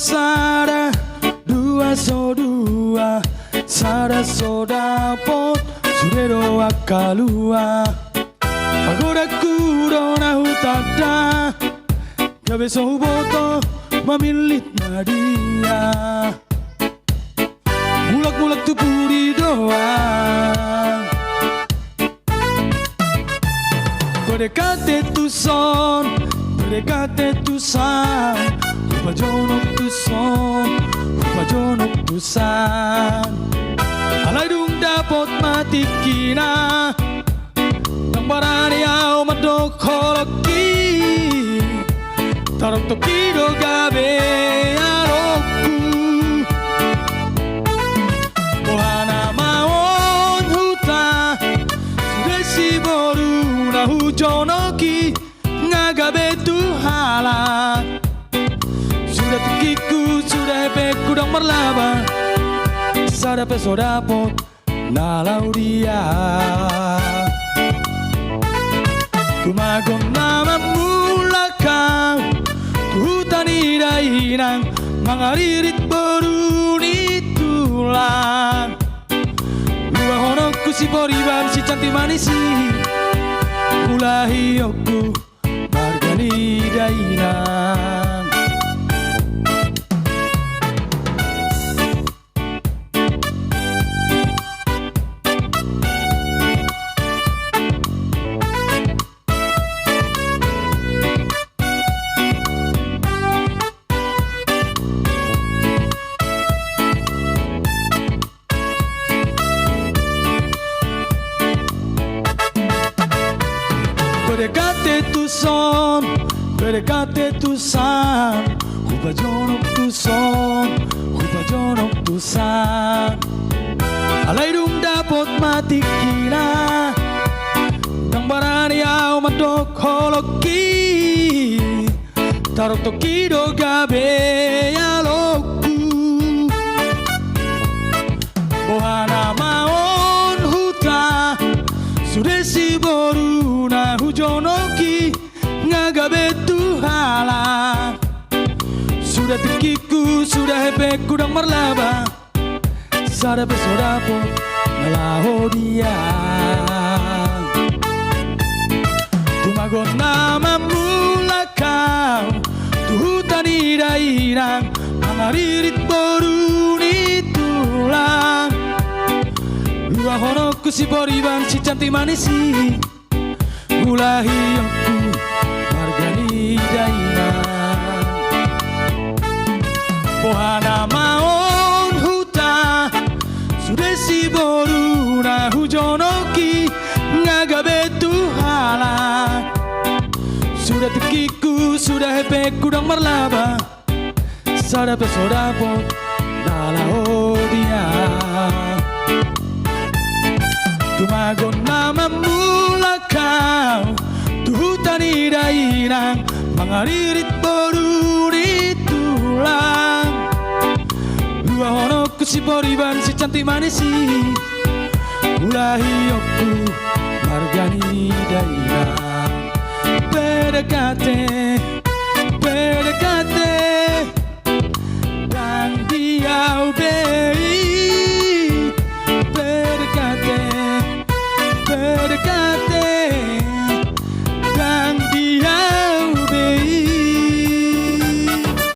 sada, dua so dua, sada so dapot, surero akalua. Agora kuro na hutada, cabeça boto, mamilit na dia. Mulak-mulak tu puri doang. Pedekate tu son, pedekate tu san, upajonok tu son, upajonok tu san. Alay dung dapat matikina, nang barani au madokoloki, tarok tokido gabe aroku. Ohana maon huta, sudesi boru na hujonoki, ngagabe tu hala. Sudah tekiku, sudah hepeku dang merlaba, sada peso dapot nalau dia. Tumagon nama mula kau, hutani dainang, mangaririt beruni tulang. Luah honokku si boriban si cantik manisi, mulahi aku margani dainang. Pedekate tu son, pedekate tu san, upajonok tu son, upajonok tu san. Alay dung dapat matikina, nang barani au madokoloki, tarok tokido gabe aloku. Ohana maon huta, sudesi boru na hujonoki, ngagabe tu hala. Sudah tekiku, sudah hepeku dang merlaba, sada peso dapot nalaho dia. Tumagon nama mula kau, tu hutani dainang, mangaririt boruni tulang. Luah honokku si boriban si cantik manisi, mulahi aku margani dainang. Pohana maon huta, sudesi boru na hujonoki, ngagabe tu hala. Sudah tekiku, sudah hepeku dang merlaba, sada peso dapot nalau dia. Tumagon nama mula kau, tu hutani dainang, mangaririt boruni tulang. Luah honokku si boriban si cantik manisi, mulahi aku margani dainang. Pedekate, pedekate, dan diau be